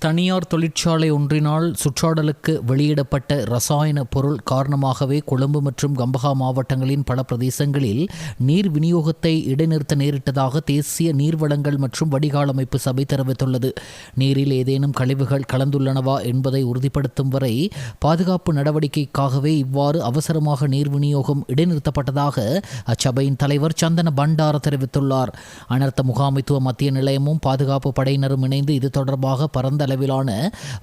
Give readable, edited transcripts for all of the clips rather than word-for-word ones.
தனியார் தொழிற்சாலை ஒன்றினால் சுற்றாடலுக்கு வெளியிடப்பட்ட ரசாயன பொருள் காரணமாகவே கொழும்பு மற்றும் கம்பஹா மாவட்டங்களின் பல பிரதேசங்களில் நீர் விநியோகத்தை இடைநிறுத்த நேரிட்டதாக தேசிய நீர்வளங்கள் மற்றும் வடிகால் அமைப்பு சபை தெரிவித்துள்ளது. நீரில் ஏதேனும் கழிவுகள் கலந்துள்ளனவா என்பதை உறுதிப்படுத்தும் வரை பாதுகாப்பு நடவடிக்கைக்காகவே இவ்வாறு அவசரமாக நீர் விநியோகம் இடைநிறுத்தப்பட்டதாக அச்சபையின் தலைவர் சந்தன பண்டார தெரிவித்துள்ளார். அனர்த்த முகாமைத்துவ மத்திய நிலையமும் பாதுகாப்பு படையினரும் இணைந்து இது தொடர்பாக பரந்த அளவிலான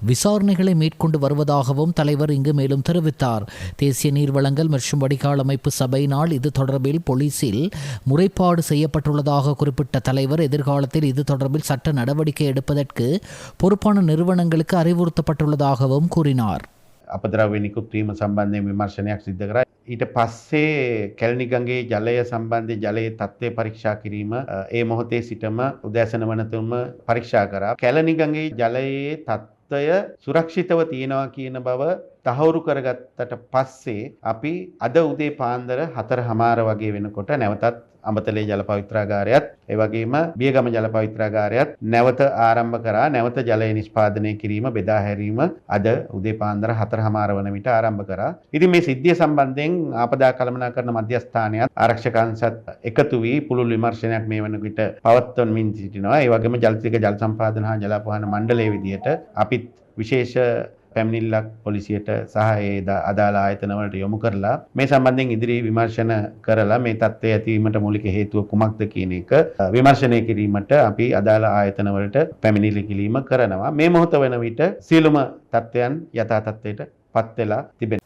விசாரணைகளை மேற்கொண்டு வருவதாகவும் தலைவர் இங்கு மேலும் தெரிவித்தார். தேசிய நீர்வளங்கள் மற்றும் வடிகால் அமைப்பு சபையினால் இது தொடர்பில் போலீசில் முறைப்பாடு செய்யப்பட்டுள்ளதாக குறிப்பிட்ட தலைவர் எதிர்காலத்தில் இது தொடர்பில் சட்ட நடவடிக்கை எடுப்பதற்கு பொறுப்பான நிறுவனங்களுக்கு அறிவுறுத்தப்பட்டுள்ளதாகவும் கூறினார். අපද්‍රව්‍ය නිකුත් වීම සම්බන්ධයෙන් විමර්ශනයක් සිදු කරා. ඊට පස්සේ කැලණිගඟේ ජලය සම්බන්ධ ජලයේ තත්ත්වය පරීක්ෂා කිරීම ඒ මොහොතේ සිටම උදෑසන වනතුරුම පරීක්ෂා කරා. කැලණිගඟේ ජලයේ තත්ත්වය සුරක්ෂිතව තියෙනවා කියන බව තහවුරු කරගත්තට පස්සේ අපි අද උදේ පාන්දර 4:00 වගේ වෙනකොට නැවතත් අඹතලේ ජල පවිත්‍රාගාරයත් ඒ වගේම බියගම ජල පවිත්‍රාගාරයත් නැවත ආරම්භ කරා. නැවත ජලය නිෂ්පාදනය කිරීම බෙදා හැරීම අද උදේ පාන්දර 4:00 වන විට ආරම්භ කරා. ඉතින් මේ සිද්ධිය සම්බන්ධයෙන් ආපදා කළමනාකරණ මධ්‍යස්ථානයත් ආරක්ෂක අංශත් එකතු වී පුළුල් විමර්ශනයක් මේ වන විට පවත්වමින් සිටිනවා. ඒ වගේම ජලතික ජල සම්පාදන හා ජල අපවහන මණ්ඩලයේ විදියට අපිත් විශේෂ පැමිණිල්ලක් පොලිසියට සහ ඒ අදාළ ආයතනවලට යොමු කරලා මේ සම්බන්ධයෙන් ඉදිරි විමර්ශන කරලා මේ තත්ත්වය ඇතිවීමට මූලික හේතුව කුමක්ද කියන එක විමර්ශනය කිරීමට අපි අදාළ ආයතනවලට පැමිණිලි කිරීම කරනවා. මේ මොහොත වන විට සියලුම තත්ත්වයන් යථා තත්ත්වයට පත් වෙලා තිබෙනවා.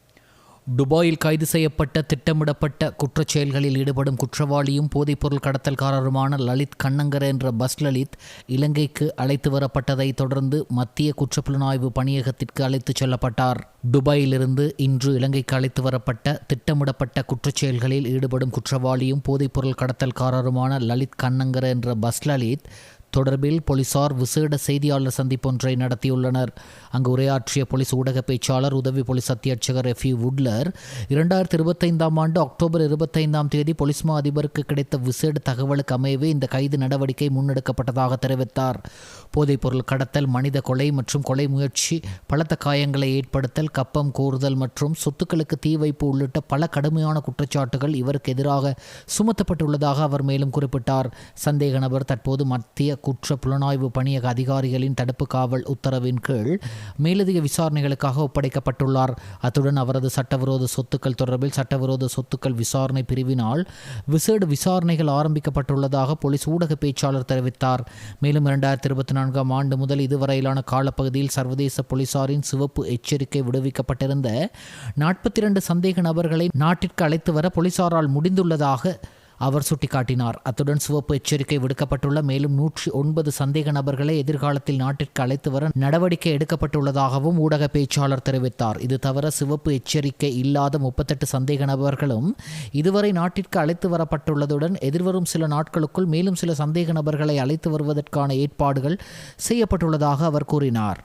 துபாயில் கைது செய்யப்பட்ட திட்டமிடப்பட்ட குற்றச் செயல்களில் ஈடுபடும் குற்றவாளியும் போதைப்பொருள் கடத்தல்காரருமான லலித் கண்ணங்கர என்ற பஸ் லலித் இலங்கைக்கு அழைத்து வரப்பட்டதை தொடர்ந்து மத்திய குற்றப்புலனாய்வு பணியகத்திற்கு அழைத்துச் செல்லப்பட்டார். துபாயிலிருந்து இன்று இலங்கைக்கு அழைத்து வரப்பட்ட திட்டமிடப்பட்ட குற்றச் செயல்களில் ஈடுபடும் குற்றவாளியும் போதைப்பொருள் கடத்தல்காரருமான லலித் கண்ணங்கர என்ற பஸ் லலித் தொடர்பில் போலீசார் விசேட செய்தியாளர் சந்திப்பொன்றை நடத்தியுள்ளனர். அங்கு உரையாற்றிய போலீஸ் ஊடக பேச்சாளர் உதவி போலீஸ் அத்தியட்சகர் எஃப் வுட்லர் 2025 ஆண்டு அக்டோபர் 25 போலீஸ் மா அதிபருக்கு கிடைத்த விசேட தகவலுக்கு அமையவே இந்த கைது நடவடிக்கை முன்னெடுக்கப்பட்டதாக தெரிவித்தார். போதைப்பொருள் கடத்தல், மனித கொலை மற்றும் கொலை முயற்சி, பலத்த காயங்களை ஏற்படுத்தல், கப்பம் கோருதல் மற்றும் சொத்துக்களுக்கு தீ வைப்பு உள்ளிட்ட பல கடுமையான குற்றச்சாட்டுகள் இவருக்கு எதிராக சுமத்தப்பட்டுள்ளதாக அவர் மேலும் குறிப்பிட்டார். சந்தேக நபர் தற்போது மத்திய குற்ற புலனாய்வு பணியக அதிகாரிகளின் தடுப்பு காவல் உத்தரவின் கீழ் மேலதிக விசாரணைகளுக்காக ஒப்படைக்கப்பட்டுள்ளார். அத்துடன் அவரது சட்டவிரோத சொத்துக்கள் தொடர்பில் சட்டவிரோத சொத்துக்கள் விசாரணை பிரிவினால் விசேட விசாரணைகள் ஆரம்பிக்கப்பட்டுள்ளதாக போலீஸ் ஊடக பேச்சாளர் தெரிவித்தார். மேலும் 2024 ஆண்டு முதல் இதுவரையிலான காலப்பகுதியில் சர்வதேச போலீசாரின் சிவப்பு எச்சரிக்கை விடுவிக்கப்பட்டிருந்த 42 சந்தேக நபர்களை நாட்டிற்கு அழைத்து வர போலீசாரால் முடிந்துள்ளதாக அவர் சுட்டிக்காட்டினார். அத்துடன் சிவப்பு எச்சரிக்கை விடுக்கப்பட்டுள்ள மேலும் 109 சந்தேக நபர்களை எதிர்காலத்தில் நாட்டிற்கு அழைத்து வர நடவடிக்கை எடுக்கப்பட்டுள்ளதாகவும் ஊடக பேச்சாளர் தெரிவித்தார். இது தவிர சிவப்பு எச்சரிக்கை இல்லாத 38 சந்தேக நபர்களும் இதுவரை நாட்டிற்கு அழைத்து வரப்பட்டுள்ளதுடன் எதிர்வரும் சில நாட்களுக்குள் மேலும் சில சந்தேக நபர்களை அழைத்து வருவதற்கான ஏற்பாடுகள் செய்யப்பட்டுள்ளதாக அவர் கூறினார்.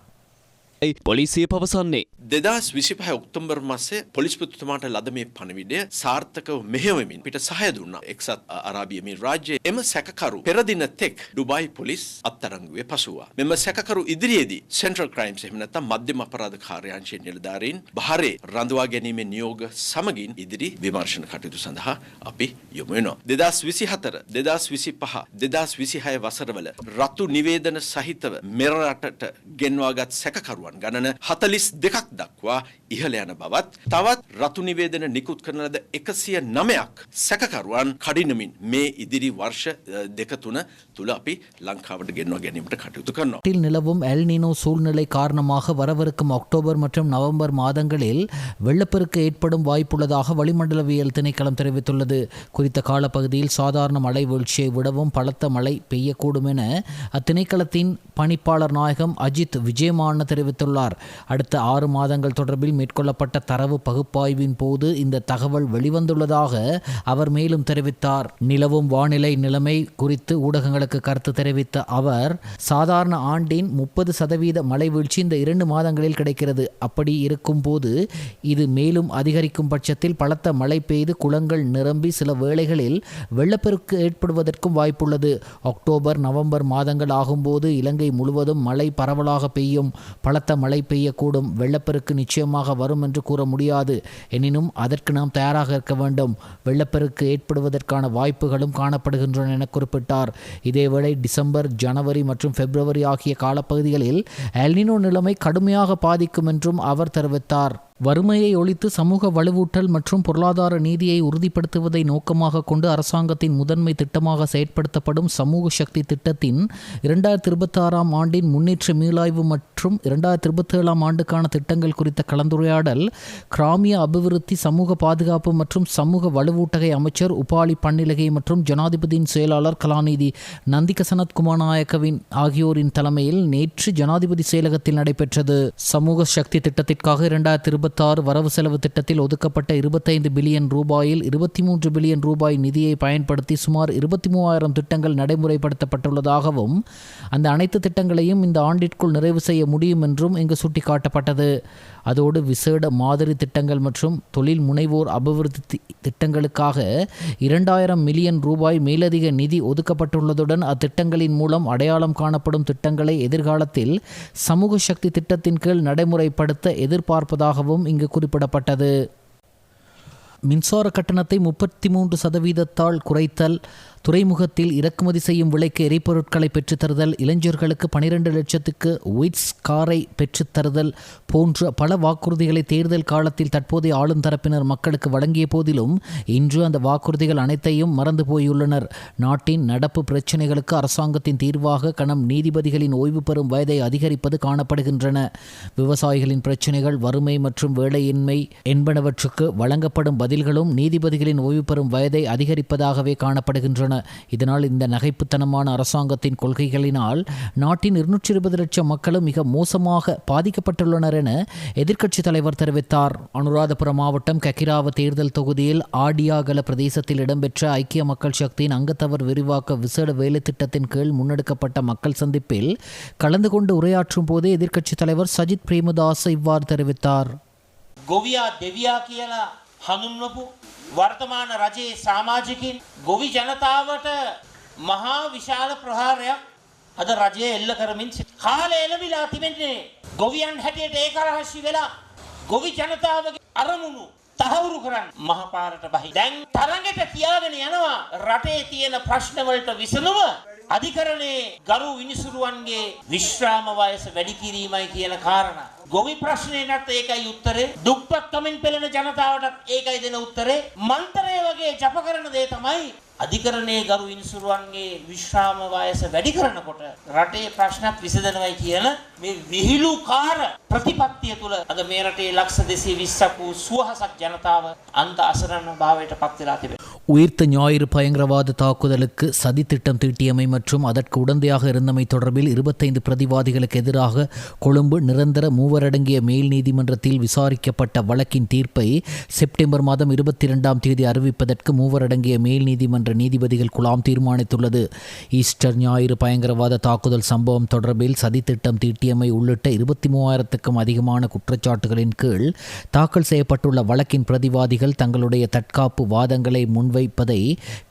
පොලිසිය පවසන්නේ 2025 ඔක්තෝබර් මාසයේ පොලිස්පතිතුමාට ලද මේ පණිවිඩය සාර්ථකව මෙහෙයවමින් පිට සහාය දුන්නා. එක්සත් අරාබිය මේ රාජ්‍යයේ එම සැකකරු පෙර දින තෙක් ඩුබායි පොලිස් අත්අඩංගුවේ පසුවා. මෙම සැකකරු ඉදිරියේදී සෙන්ට්‍රල් ක්‍රයිම්ස් එහෙම නැත්නම් මධ්‍යම අපරාධ කාර්යාංශයේ නිලධාරීන් බහරේ රඳවා ගැනීමේ නියෝග සමගින් ඉදිරි විමර්ශන කටයුතු සඳහා අපි යොමු වෙනවා. 2024 2025 2026 වසරවල රතු නිවේදන සහිතව මෙරටට ගෙන්වාගත් සැකකරුවන් ගණන 42ක් දක්වා ඉහළ යන බවත් තවත් රතු නිවේදන නිකුත් කරන ලද 109ක් සැකකරුවන් කඩිනමින් මේ ඉදිරි වර්ෂ දෙක තුන තුල අපි ලංකාවට ගෙන්වා ගැනීමට කටයුතු කරනවා. நாட்டில் நிலவும் எல் நீனோ சூழ்நிலை காரணமாக வரவிருக்கும் அக்டோபர் மற்றும் நவம்பர் மாதங்களில் வெள்ளப்பெருக்கு ஏற்படும் வாய்ப்புள்ளதாக வளிமண்டலவியல் திணைக்களம் தெரிவித்துள்ளது. குறித்த காலப்பகுதியில் சாதாரண மழை வீழ்ச்சியை விடவும் பலத்த மழை பெய்யக்கூடும் என அத்திணைக்களத்தின் பணிப்பாளர் நாயகம் அஜித் விஜயமான தெரிவித்துள்ளார். தெரிவித்துள்ளார். அடுத்த 6 மாதங்கள் தொடர்பில் மேற்கொள்ளப்பட்ட தரவு பகுப்பாய்வின் போது இந்த தகவல் வெளிவந்துள்ளதாக அவர் மேலும் தெரிவித்தார். நிலவும் வானிலை நிலைமை குறித்து ஊடகங்களுக்கு கருத்து தெரிவித்த அவர், சாதாரண ஆண்டின் 30% மழை வீழ்ச்சி இந்த 2 மாதங்களில் கிடைக்கிறது. அப்படி இருக்கும் போது இது மேலும் அதிகரிக்கும் பட்சத்தில் பலத்த மழை பெய்து குளங்கள் நிரம்பி சில வேளைகளில் வெள்ளப்பெருக்கு ஏற்படுவதற்கும் வாய்ப்புள்ளது. அக்டோபர் நவம்பர் மாதங்கள் ஆகும்போது இலங்கை முழுவதும் மழை பரவலாக பெய்யும். பலத்த மழை பெய்யக்கூடும். வெள்ளப்பெருக்கு நிச்சயமாக வரும் என்று கூற முடியாது. எனினும் அதற்கு நாம் தயாராக இருக்க வேண்டும். வெள்ளப்பெருக்கு ஏற்படுவதற்கான வாய்ப்புகளும் காணப்படுகின்றன என குறிப்பிட்டார். இதேவேளை டிசம்பர், ஜனவரி மற்றும் பிப்ரவரி ஆகிய காலப்பகுதிகளில் எல்னினோ நிலைமை கடுமையாக பாதிக்கும் என்றும் அவர் தெரிவித்தார். வறுமையை ஒழித்து சமூக வலுவூட்டல் மற்றும் பொருளாதார நீதியை உறுதிப்படுத்துவதை நோக்கமாக கொண்டு அரசாங்கத்தின் முதன்மை திட்டமாக செயற்படுத்தப்படும் சமூக சக்தி திட்டத்தின் 2026 ஆண்டின் முன்னேற்ற மீளாய்வு மற்றும் 2027 ஆண்டுக்கான திட்டங்கள் குறித்த கலந்துரையாடல் கிராமிய அபிவிருத்தி, சமூக பாதுகாப்பு மற்றும் சமூக வலுவூட்டகை அமைச்சர் உபாலி பன்னிலகை மற்றும் ஜனாதிபதியின் செயலாளர் கலாநிதி நந்திக சனத்குமார் நாயக்கவின் ஆகியோரின் தலைமையில் நேற்று ஜனாதிபதி செயலகத்தில் நடைபெற்றது. சமூக சக்தி திட்டத்திற்காக 2026 வரவு செலவு திட்டத்தில் ஒதுக்கப்பட்ட 25 பில்லியன் ரூபாயில் 23 பில்லியன் ரூபாய் நிதியை பயன்படுத்தி சுமார் 23,000 திட்டங்கள் நடைமுறைப்படுத்தப்பட்டுள்ளதாகவும் அந்த அனைத்து திட்டங்களையும் இந்த ஆண்டிற்குள் நிறைவு செய்ய முடியும் என்றும் இங்கு சுட்டிக்காட்டப்பட்டது. அதோடு விசேட மாதிரி திட்டங்கள் மற்றும் தொழில் முனைவோர் அபிவிருத்தி திட்டங்களுக்காக 2,000 மில்லியன் ரூபாய் மேலதிக நிதி ஒதுக்கப்பட்டுள்ளதுடன் அத்திட்டங்களின் மூலம் அடையாளம் காணப்படும் திட்டங்களை எதிர்காலத்தில் சமூக சக்தி திட்டத்தின் கீழ் நடைமுறைப்படுத்த எதிர்பார்ப்பதாகவும் இங்கு குறிப்பிடப்பட்டது. மின்சார கட்டணத்தை 33% குறைத்தல், துறைமுகத்தில் இறக்குமதி செய்யும் விலைக்கு எரிபொருட்களை பெற்றுத்தருதல், இளைஞர்களுக்கு 12 லட்சத்துக்கு விட்ஸ் காரை பெற்றுத்தருதல் போன்ற பல வாக்குறுதிகளை தேர்தல் காலத்தில் தற்போதைய ஆளும் தரப்பினர் மக்களுக்கு வழங்கிய போதிலும் இன்று அந்த வாக்குறுதிகள் அனைத்தையும் மறந்து போயுள்ளனர். நாட்டின் நடப்பு பிரச்சினைகளுக்கு அரசாங்கத்தின் தீர்வாக கணம் நீதிபதிகளின் ஓய்வு பெறும் வயதை அதிகரிப்பது காணப்படுகின்றன. விவசாயிகளின் பிரச்சினைகள், வறுமை மற்றும் வேலையின்மை என்பனவற்றுக்கு வழங்கப்படும் பதில்களும் நீதிபதிகளின் ஓய்வு பெறும் வயதை அதிகரிப்பதாகவே காணப்படுகின்றன. இதனால் இந்த நகைப்புத்தனமான அரசாங்கத்தின் கொள்கைகளினால் நாட்டின் 220 லட்சம் மக்களும் மிக மோசமாக பாதிக்கப்பட்டுள்ளனர் என எதிர்க்கட்சித் தலைவர் தெரிவித்தார். அனுராதபுரம் மாவட்டம் கக்கிராவ தேர்தல் தொகுதியில் ஆடியாகல பிரதேசத்தில் இடம்பெற்ற ஐக்கிய மக்கள் சக்தியின் அங்கத்தவர் விரிவாக்க விசேட வேலை திட்டத்தின் கீழ் முன்னெடுக்கப்பட்ட மக்கள் சந்திப்பில் கலந்து கொண்டு உரையாற்றும் போதே எதிர்க்கட்சித் தலைவர் சஜித் பிரேமதாச இவ்வாறு தெரிவித்தார். ගොවියා දෙවියා කියලා හඳුන්වපු වර්තමාන රජයේ සමාජිකින් ගොවි ජනතාවට මහා විශාල ප්‍රහාරයක් අද රජය එල්ල කරමින් කාලය එළඹිලා තිබෙන්නේ. ගොවියන් හැටියට ඒකරහසි වෙලා ගොවි ජනතාවගේ අරමුණු තහවුරු කරන්න මහ පාරට බහි. දැන් තරඟට තියාගෙන යනවා රටේ තියෙන ප්‍රශ්න වලට විසඳුම අධිකරණයේ ගරු විනිසුරුවන්ගේ විශ්‍රාම වයස වැඩි කිරීමයි කියන කාරණා. ගොවි ප්‍රශ්නේටත් ඒකයි උත්තරේ. දුප්පත්කමින් පෙළෙන ජනතාවටත් ඒකයි දෙන උත්තරේ. මන්තරය වගේ ජප කරන දේ තමයි අධිකරණයේ ගරු විනිසුරුවන්ගේ විශ්‍රාම වයස වැඩි කරනකොට රටේ ප්‍රශ්නත් විසඳනවයි කියන මේ විහිළුකාර ප්‍රතිපත්තිය තුළ අද මේ රටේ ලක්ෂ 220ක් වූ සුවහසක් ජනතාව අන්ත අසරණ භාවයට පත් වෙලා තිබෙනවා. உயிர்த்த ஞாயிறு பயங்கரவாத தாக்குதலுக்கு சதி திட்டம் தீட்டியமை மற்றும் அதற்கு உடந்தையாக இருந்தமை தொடர்பில் 25 பிரதிவாதிகளுக்கு எதிராக கொழும்பு நிரந்தர மூவரடங்கிய மேல் நீதிமன்றத்தில் விசாரிக்கப்பட்ட வழக்கின் தீர்ப்பை செப்டம்பர் மாதம் 22ஆம் தேதி அறிவிப்பதற்கு மூவரடங்கிய மேல் நீதிமன்ற நீதிபதிகள் குழாம் தீர்மானித்துள்ளது. ஈஸ்டர் ஞாயிறு பயங்கரவாத தாக்குதல் சம்பவம் தொடர்பில் சதி திட்டம் தீட்டியமை உள்ளிட்ட 23,000க்கும் அதிகமான குற்றச்சாட்டுகளின் கீழ் தாக்கல் செய்யப்பட்டுள்ள வழக்கின் பிரதிவாதிகள் தங்களுடைய தற்காப்பு வாதங்களை முன்வைப்பதை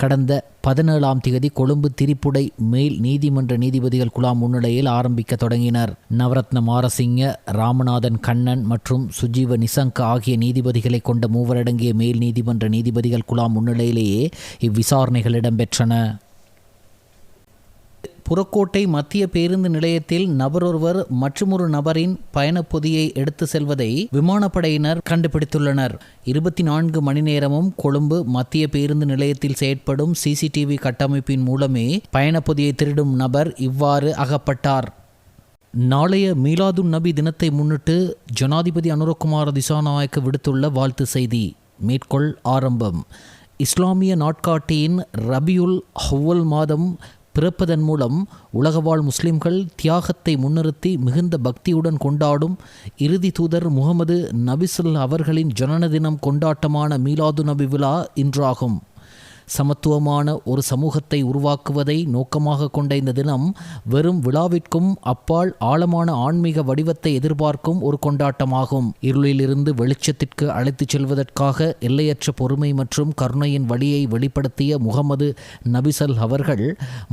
கடந்த 17ஆம் தேதி கொழும்பு திரிப்புடை மேல் நீதிமன்ற நீதிபதிகள் குழாம் முன்னிலையில் ஆரம்பிக்க தொடங்கினர். நவரத்ன மாரசிங்க, ராமநாதன் கண்ணன் மற்றும் சுஜீவ நிசங்க ஆகிய நீதிபதிகளை கொண்ட மூவரடங்கிய மேல் நீதிமன்ற நீதிபதிகள் குழாம் முன்னிலையிலேயே இவ்விசாரணைகள் இடம்பெற்றன. புறக்கோட்டை மத்திய பேருந்து நிலையத்தில் நபரொருவர் மற்றொரு நபரின் பயணப்பொதியை எடுத்து செல்வதை விமானப்படையினர் கண்டுபிடித்துள்ளனர். 24 மணி நேரமும் கொழும்பு மத்திய பேருந்து நிலையத்தில் செயற்படும் CCTV கட்டமைப்பின் மூலமே பயணப்பொதியை திருடும் நபர் இவ்வாறு அகப்பட்டார். நாளைய மீலாதுன் நபி தினத்தை முன்னிட்டு ஜனாதிபதி அனுரகுமார திசாநாயக்க விடுத்துள்ள வாழ்த்து செய்தி. மேற்கோள் ஆரம்பம். இஸ்லாமிய நாட்காட்டியின் ரபியுல் அவ்வல் மாதம் பிறப்பதன் மூலம் உலகவாழ் முஸ்லிம்கள் தியாகத்தை முன்னிறுத்தி மிகுந்த பக்தியுடன் கொண்டாடும் இறுதி தூதர் முகமது நபிசுல் அவர்களின் ஜனன தினம் கொண்டாட்டமான மீலாது நபி விழா இன்றாகும். சமத்துவமான ஒரு சமூகத்தை உருவாக்குவதை நோக்கமாக கொண்ட இந்த தினம் வெறும் விழாவிற்கும் அப்பால் ஆழமான ஆன்மீக வடிவத்தை எதிர்பார்க்கும் ஒரு கொண்டாட்டமாகும். இருளிலிருந்து வெளிச்சத்திற்கு அழைத்துச் செல்வதற்காக எல்லையற்ற பொறுமை மற்றும் கருணையின் வழியை வெளிப்படுத்திய முகமது நபிசல் அவர்கள்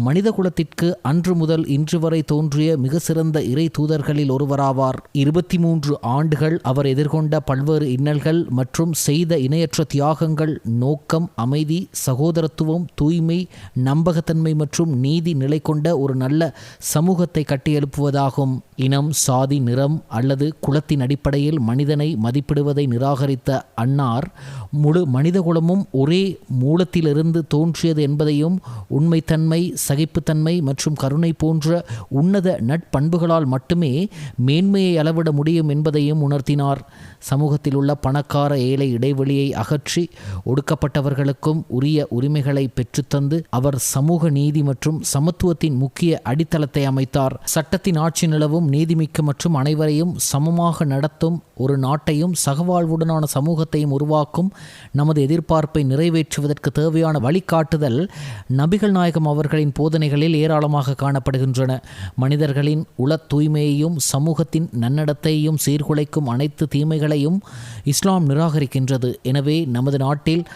மனித குலத்திற்கு அன்று முதல் இன்று வரை தோன்றிய மிக சிறந்த இறை தூதர்களில் ஒருவராவார். 23 ஆண்டுகள் அவர் எதிர்கொண்ட பல்வேறு இன்னல்கள் மற்றும் செய்த இணையற்ற தியாகங்கள் நோக்கம், அமைதி, சகோதரத்துவம், தூய்மை, நம்பகத்தன்மை மற்றும் நீதி நிலை கொண்ட ஒரு நல்ல சமூகத்தை கட்டியெழுப்புவதாகும். இனம், சாதி, நிறம் அல்லது குலத்தின் அடிப்படையில் மனிதனை மதிப்பிடுவதை நிராகரித்த அன்னார் முழு மனிதகுலமும் ஒரே மூலத்திலிருந்து தோன்றியது என்பதையும் உண்மைத்தன்மை, சகிப்புத்தன்மை மற்றும் கருணை போன்ற உன்னத நட்பண்புகளால் மட்டுமே மேன்மையை அளவிட முடியும் என்பதையும் உணர்த்தினார். சமூகத்தில் உள்ள பணக்கார ஏழை இடைவெளியை அகற்றி ஒடுக்கப்பட்டவர்களுக்கும் உரிய உரிமைகளை பெற்றுத்தந்து அவர் சமூக நீதி மற்றும் சமத்துவத்தின் முக்கிய அடித்தளத்தை அமைத்தார். சட்டத்தின் ஆட்சி நிலவும் நீதிமிக்க மற்றும் அனைவரையும் சமமாக நடத்தும் ஒரு நாட்டையும் சகவாழ்வுடனான சமூகத்தையும் உருவாக்கும் நமது எதிர்பார்ப்பை நிறைவேற்றுவதற்கு தேவையான வழிகாட்டுதல் நபிகள் நாயகம் அவர்களின் போதனைகளில் ஏராளமாக காணப்படுகின்றன. மனிதர்களின் உள தூய்மையையும் சமூகத்தின் நன்னடத்தையும் சீர்குலைக்கும் அனைத்து தீமைகளையும் இஸ்லாம் நிராகரிக்கின்றது. எனவே நமது நாட்டில்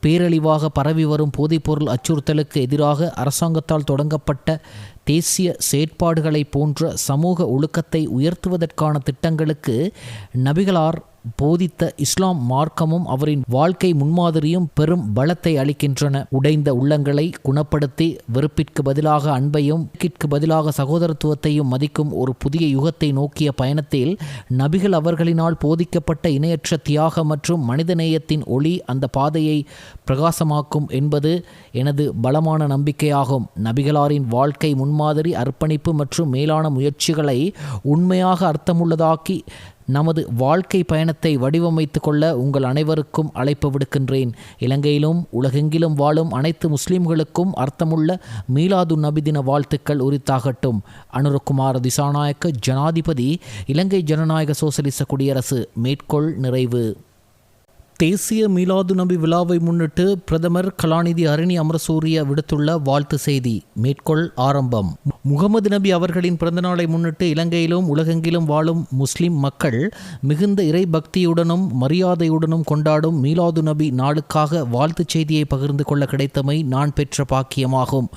பேரழிவாக பரவி வரும் போதைப்பொருள் அச்சுறுத்தலுக்கு எதிராக அரசாங்கத்தால் தொடங்கப்பட்ட தேசிய செயற்பாடுகளை போன்ற சமூக ஒழுக்கத்தை உயர்த்துவதற்கான திட்டங்களுக்கு நபிகளார் போதித்த இஸ்லாம் மார்க்கமும் அவரின் வாழ்க்கை முன்மாதிரியும் பெரும் பலத்தை அளிக்கின்றன. உடைந்த உள்ளங்களை குணப்படுத்தி வெறுப்பிற்கு பதிலாக அன்பையும் பதிலாக சகோதரத்துவத்தையும் மதிக்கும் ஒரு புதிய யுகத்தை நோக்கிய பயணத்தில் நபிகள் அவர்களினால் போதிக்கப்பட்ட இணையற்ற தியாக மற்றும் மனிதநேயத்தின் ஒளி அந்த பாதையை பிரகாசமாக்கும் என்பது எனது பலமான நம்பிக்கையாகும். நபிகளாரின் வாழ்க்கை முன்மாதிரி, அர்ப்பணிப்பு மற்றும் மேலான முயற்சிகளை உண்மையாக அர்த்தமுள்ளதாக்கி நமது வாழ்க்கை பயணத்தை வடிவமைத்து கொள்ள உங்கள் அனைவருக்கும் அழைப்பு விடுக்கின்றேன். இலங்கையிலும் உலகெங்கிலும் வாழும் அனைத்து முஸ்லிம்களுக்கும் அர்த்தமுள்ள மீலாது நபி தின வாழ்த்துக்கள் உரித்தாகட்டும். அனுரகுமார திசாநாயக்க, ஜனாதிபதி, இலங்கை ஜனநாயக சோசலிச குடியரசு. மேற்கோள் நிறைவு. தேசிய மீலாது நபி விழாவை முன்னிட்டு பிரதமர் கலாநிதி அரணி அமரசூரிய விடுத்துள்ள வாழ்த்து செய்தி. மேற்கோள் ஆரம்பம். முகமது நபி அவர்களின் பிறந்தநாளை முன்னிட்டு இலங்கையிலும் உலகெங்கிலும் வாழும் முஸ்லிம் மக்கள் மிகுந்த இறை பக்தியுடனும் மரியாதையுடனும் கொண்டாடும் மீலாது நபி நாளுக்காக வாழ்த்துச் செய்தியை பகிர்ந்து கொள்ள கிடைத்தமை நான் பெற்ற பாக்கியமாகும்.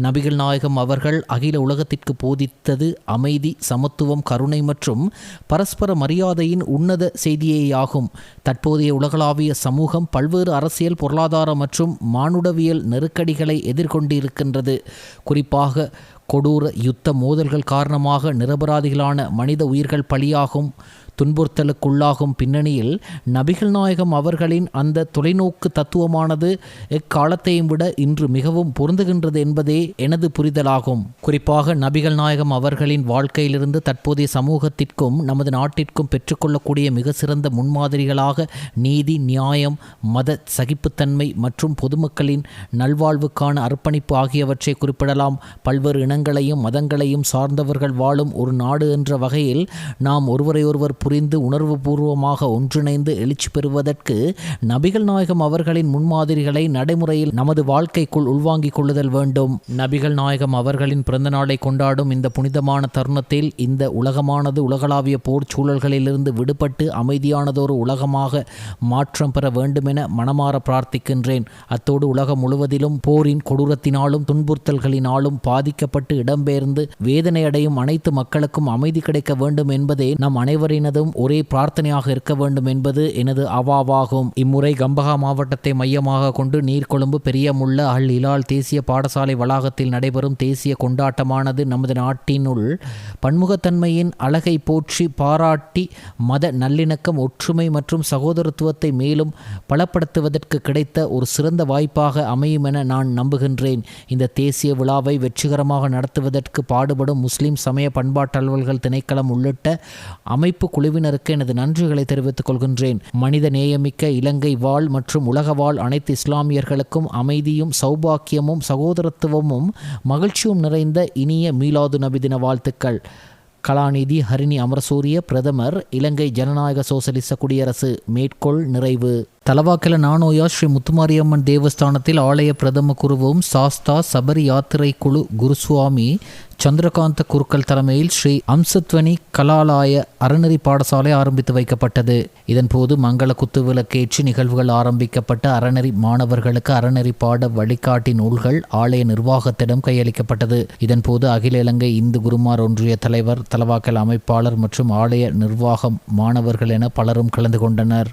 நபிகள் நாயகம் அவர்கள் அகில உலகத்திற்கு போதித்தது அமைதி, சமத்துவம், கருணை மற்றும் பரஸ்பர மரியாதையின் உன்னத செய்தியேயாகும். தற்போதைய உலகளாவிய சமூகம் பல்வேறு அரசியல், பொருளாதார மற்றும் மானுடவியல் நெருக்கடிகளை எதிர்கொண்டிருக்கின்றது. குறிப்பாக கொடூர யுத்த மோதல்கள் காரணமாக நிரபராதிகளான மனித உயிர்கள் பலியாகும் துன்புறுத்தலுக்குள்ளாகும் பின்னணியில் நபிகள் நாயகம் அவர்களின் அந்த தொலைநோக்கு தத்துவமானது எக்காலத்தையும் விட இன்று மிகவும் பொருந்துகின்றது என்பதே எனது புரிதலாகும். குறிப்பாக நபிகள் நாயகம் அவர்களின் வாழ்க்கையிலிருந்து தற்போதைய சமூகத்திற்கும் நமது நாட்டிற்கும் பெற்றுக்கொள்ளக்கூடிய மிக சிறந்த முன்மாதிரிகளாக நீதி, நியாயம், மத சகிப்புத்தன்மை மற்றும் பொதுமக்களின் நல்வாழ்வுக்கான அர்ப்பணிப்பு ஆகியவற்றை குறிப்பிடலாம். பல்வேறு இனங்களையும் மதங்களையும் சார்ந்தவர்கள் வாழும் ஒரு நாடு என்ற வகையில் நாம் ஒருவரையொருவர் புரிந்து உணர்வுபூர்வமாக ஒன்றிணைந்து எழுச்சி பெறுவதற்கு நபிகள் நாயகம் அவர்களின் முன்மாதிரிகளை நடைமுறையில் நமது வாழ்க்கைக்குள் உள்வாங்கிக் கொள்ளுதல் வேண்டும். நபிகள் நாயகம் அவர்களின் பிறந்த நாளை கொண்டாடும் இந்த புனிதமான தருணத்தில் இந்த உலகமானது உலகளாவிய போர் சூழல்களிலிருந்து விடுபட்டு அமைதியானதொரு உலகமாக மாற்றம் பெற வேண்டுமென மனமாற பிரார்த்திக்கின்றேன். அத்தோடு உலகம் முழுவதிலும் போரின் கொடூரத்தினாலும் துன்புறுத்தல்களினாலும் பாதிக்கப்பட்டு இடம்பெயர்ந்து வேதனையடையும் அனைத்து மக்களுக்கும் அமைதி கிடைக்க வேண்டும் என்பதே நம் அனைவரினதும் ஒரே பிரார்த்தனையாக இருக்க வேண்டும் என்பது எனது அவாவாகும். இம்முறை கம்பஹா மாவட்டத்தை மையமாக கொண்டு நீர்கொழும்பு பெரியமுள்ள அல் ஹிலால் தேசிய பாடசாலை வளாகத்தில் நடைபெறும் தேசிய கொண்டாட்டமானது நமது நாட்டினுள் பன்முகத்தன்மையின் அழகை போற்றி பாராட்டி மத நல்லிணக்கம், ஒற்றுமை மற்றும் சகோதரத்துவத்தை மேலும் பலப்படுத்துவதற்கு கிடைத்த ஒரு சிறந்த வாய்ப்பாக அமையும் என நான் நம்புகின்றேன். இந்த தேசிய விழாவை வெற்றிகரமாக நடத்துவதற்கு பாடுபடும் முஸ்லிம் சமய பண்பாட்டு அலுவல்கள் திணைக்களம் உள்ளிட்ட அமைப்பு குழுவினருக்கு எனது நன்றிகளை தெரிவித்துக் கொள்கின்றேன். மனித நேயமிக்க இலங்கை வாழ் மற்றும் உலக வாழ் அனைத்து இஸ்லாமியர்களுக்கும் அமைதியும் சௌபாக்கியமும் சகோதரத்துவமும் மகிழ்ச்சியும் நிறைந்த இனிய மீலாது நபி தின வாழ்த்துக்கள். கலாநிதி ஹரிணி அமரசூரிய, பிரதமர், இலங்கை ஜனநாயக சோசலிச குடியரசு. மேற்கோள் நிறைவு. தலவாக்கல நானோயா ஸ்ரீ முத்துமாரியம்மன் தேவஸ்தானத்தில் ஆலய பிரதம குருவும் சாஸ்தா சபரி யாத்திரை குழு குருசுவாமி சந்திரகாந்த குருக்கள் தலைமையில் ஸ்ரீ அம்சத்வனி கலாலாய அறநெறி பாடசாலை ஆரம்பித்து வைக்கப்பட்டது. இதன்போது மங்கள குத்து விளக்கேற்றி நிகழ்வுகள் ஆரம்பிக்கப்பட்ட அறநெறி மாணவர்களுக்கு அறநெறி பாட வழிகாட்டி நூல்கள் ஆலய நிர்வாகத்திடம் கையளிக்கப்பட்டது. இதன்போது அகில இலங்கை இந்து குருமார் ஒன்றிய தலைவர், தலவாக்கல் அமைப்பாளர் மற்றும் ஆலய நிர்வாகம், மாணவர்கள் என பலரும் கலந்து கொண்டனர்.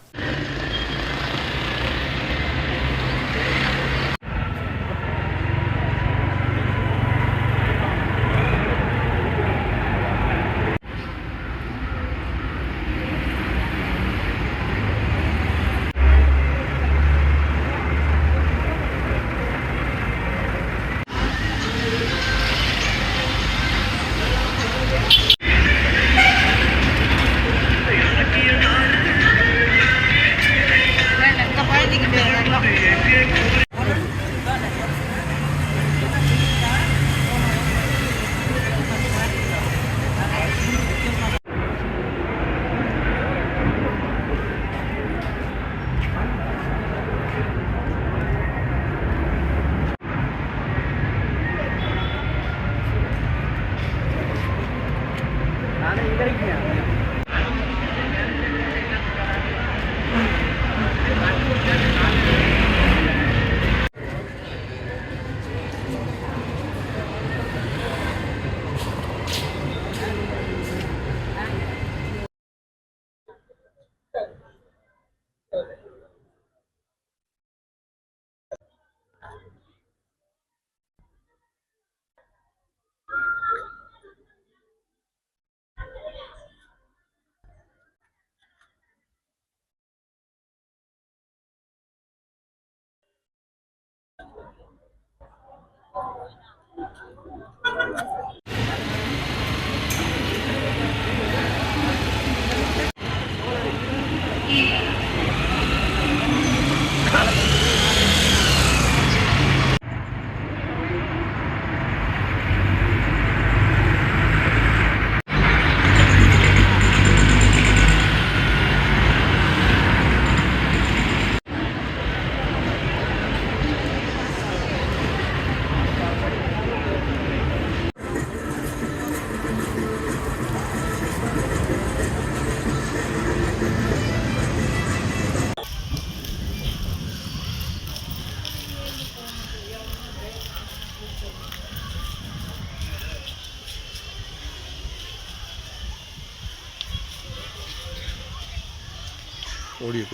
audio.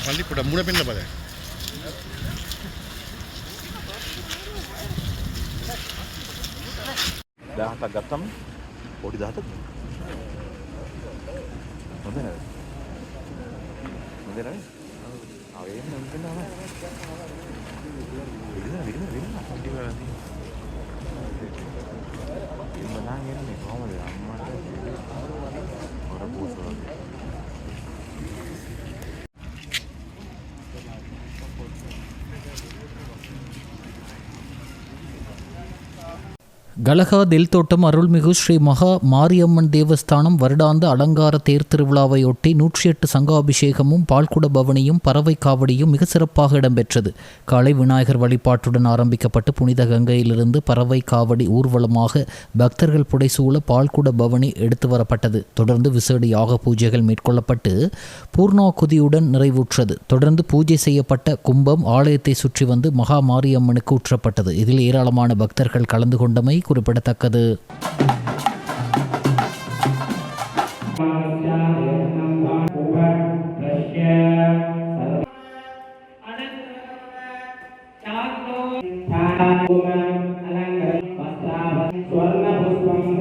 Pallippuda muna pinna pada. Dah tak gattam. Podi dah tak. Hode na. Hode na. Awe enna unkenna na. Vidina. Andi varadi. Imma nan enne kohomada ammata. Ora poosuwa. கலகா தெல்தோட்டம் அருள்மிகு ஸ்ரீ மகா மாரியம்மன் தேவஸ்தானம் வருடாந்த அலங்கார தேர் திருவிழாவையொட்டி 108 சங்காபிஷேகமும் பால்குட பவனியும் பறவை காவடியும் மிக சிறப்பாக இடம்பெற்றது. காலை விநாயகர் வழிபாட்டுடன் ஆரம்பிக்கப்பட்டு புனித கங்கையிலிருந்து பறவை காவடி ஊர்வலமாக பக்தர்கள் புடைசூழ பால்குட பவனி எடுத்து வரப்பட்டது. தொடர்ந்து விசேட யாக பூஜைகள் மேற்கொள்ளப்பட்டு பூர்ணாகுதியுடன் நிறைவுற்றது. தொடர்ந்து பூஜை செய்யப்பட்ட கும்பம் ஆலயத்தை சுற்றி வந்து மகா மாரியம்மனுக்கு ஊற்றப்பட்டது. இதில் ஏராளமான பக்தர்கள் கலந்து கொண்டமை குறிப்பிடத்தக்கது. ஸ்வர்ண புஷ்பம்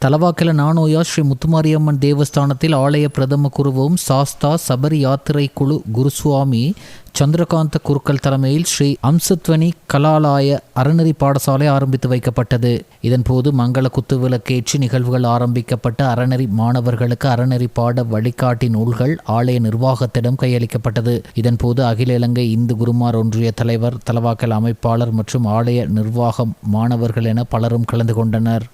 தலவாக்கல நானோயா ஸ்ரீ முத்துமாரியம்மன் தேவஸ்தானத்தில் ஆலய பிரதம குருவும் சாஸ்தா சபரி யாத்திரை குழு குருசுவாமி சந்திரகாந்த குருக்கள் தலைமையில் ஸ்ரீ அம்சத்வனி கலாலாய அறநெறி பாடசாலை ஆரம்பித்து வைக்கப்பட்டது. இதன்போது மங்கள குத்து விளக்கேற்றி நிகழ்வுகள் ஆரம்பிக்கப்பட்ட அறநெறி மாணவர்களுக்கு அறநெறி பாட வழிகாட்டி நூல்கள் ஆலய நிர்வாகத்திடம் கையளிக்கப்பட்டது. இதன்போது அகில இலங்கை இந்து குருமார் ஒன்றிய தலைவர், தலவாக்கல் அமைப்பாளர் மற்றும் ஆலய நிர்வாகம், மாணவர்கள் என பலரும் கலந்து கொண்டனர்.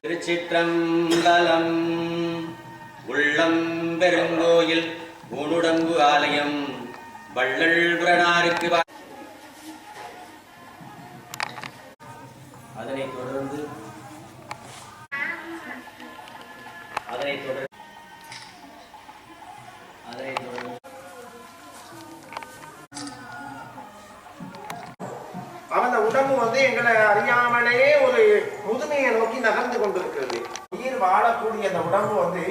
திருச்சிற்றம்பலம். உள்ளம் பெருங்கோயில் ஊனுடம்பு ஆலயம் வள்ளல் புறனாருக்கு. அதனைத் தொடர்ந்து அவன் உடம்பு எங்களை அறியாமலேயே ஒரு முதுமையை நோக்கி நகர்ந்து கொண்டிருக்கிறது. உயிர் வாழக்கூடிய அந்த உடம்பு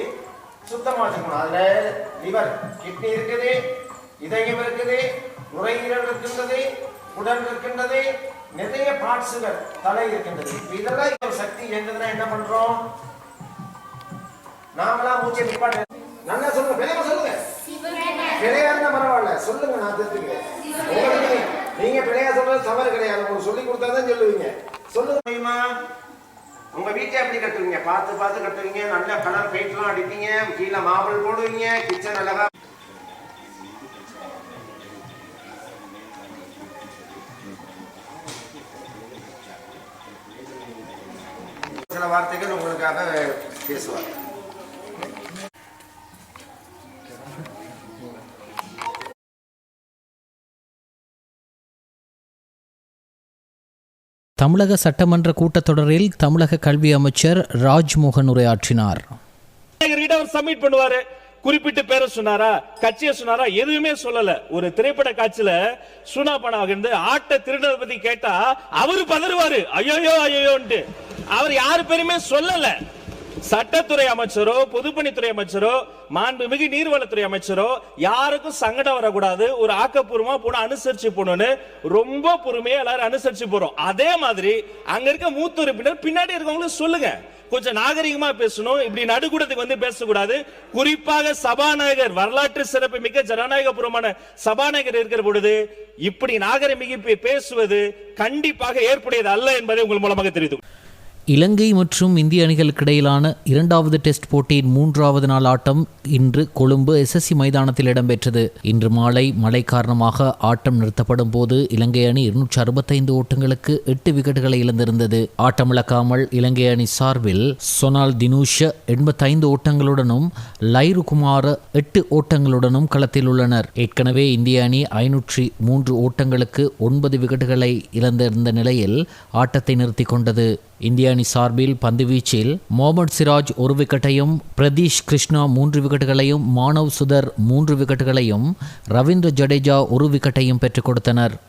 சுத்தமா வச்சுக்கணும். அதுல லிவர், கிட்னி இருக்குது, இதயம் இருக்குது, நுரையீரல் இருக்கின்றது, உடல் இருக்கின்றது, நிறைய பார்ட்ஸுகள், தலை இருக்கின்றது. இதெல்லாம் சக்தி இயங்குதுன்னா என்ன பண்றோம்? நாமளா மூச்சை நிப்பாட்ட நல்லா சொல்லுங்க, பெரிய சொல்லுங்க. பெரியா இருந்தா பரவாயில்ல, சொல்லுங்க, நான் தெரிஞ்சுக்கிறேன். நீங்க பிள்ளையா சொல்றது தவறு கிடையாது. உங்களுக்கு சொல்லி கொடுத்தாதான் சொல்லுவீங்க. சொல்லுங்க. உங்க வீட்டை எப்படி கட்டுவீங்க? பார்த்து பார்த்து கட்டுவீங்க. நல்ல கலர் பெயிண்ட் எல்லாம் அடிப்பீங்க, கீழே மார்பிள் போடுவீங்க, கிச்சன் அழகா. சில வார்த்தைகள் உங்களுக்காக பேசுவார். தமிழக சட்டமன்ற கூட்டத்தொடரில் தமிழக கல்வி அமைச்சர் ராஜ்மோகன் உரையாற்றினார். சப்மிட் பண்ணுவாரு, குறிப்பிட்டு பேரை சொன்னாரா, கட்சியை சொன்னாரா, எதுவுமே சொல்லல. ஒரு திரைப்பட காட்சியில சுனா பணம் ஆட்ட திருடரை பத்தி கேட்டா அவரு பதறுவாரு, ஐயோ ஐயோன்ட்டு. அவர் யாரு பேருமே சொல்லல. சட்டத்துறை அமைச்சரோ, பொதுப்பணித்துறை அமைச்சரோ, மாண்புமிகு நீர்வளத்துறை அமைச்சரோ யாருக்கும் சங்கடம் வரக்கூடாது, ஒரு ஆக்கப்பூர்வமா போன அனுசரிச்சு போனோம்னு ரொம்ப பொறுமையா எல்லாரும் அனுசரிச்சு போறோம். அதே மாதிரி அங்க இருக்க மூத்த உறுப்பினர் பின்னாடி இருக்கவங்களும் சொல்லுங்க, கொஞ்சம் நாகரிகமா பேசணும், இப்படி நடுக்கூடத்துக்கு பேசக்கூடாது. குறிப்பாக சபாநாயகர், வரலாற்று சிறப்பு மிக்க ஜனநாயகபூர்வமான சபாநாயகர் இருக்கிற பொழுது இப்படி நாகரிக பேசுவது கண்டிப்பாக ஏற்புடையது அல்ல என்பதை உங்கள் மூலமாக தெரிவித்து. இலங்கை மற்றும் இந்திய அணிகளுக்கு இடையிலான 2வது டெஸ்ட் போட்டியின் 3வது நாள் ஆட்டம் இன்று கொழும்பு SSC மைதானத்தில் இடம்பெற்றது. இன்று மாலை மழை காரணமாக ஆட்டம் நிறுத்தப்படும் போது இலங்கை அணி 265 ஓட்டங்களுக்கு 8 விக்கெட்டுகளை இழந்திருந்தது. ஆட்டமிழக்காமல் இலங்கை அணி சார்பில் சொனால் தினூஷ 85 ஓட்டங்களுடனும் லைரு குமார 8 ஓட்டங்களுடனும் களத்தில் உள்ளனர். ஏற்கனவே இந்திய அணி 503 ஓட்டங்களுக்கு 9 விக்கெட்டுகளை இழந்திருந்த நிலையில் ஆட்டத்தை நிறுத்திக் கொண்டது. இந்திய அணி சார்பில் பந்துவீச்சில் முகமது சிராஜ் 1 விக்கெட்டையும், பிரதீஷ் கிருஷ்ணா 3 விக்கெட்டுகளையும், மானவ் சுதர் 3 விக்கெட்டுகளையும், ரவீந்திர ஜடேஜா 1 விக்கெட்டையும் பெற்றுக் கொடுத்தனர்.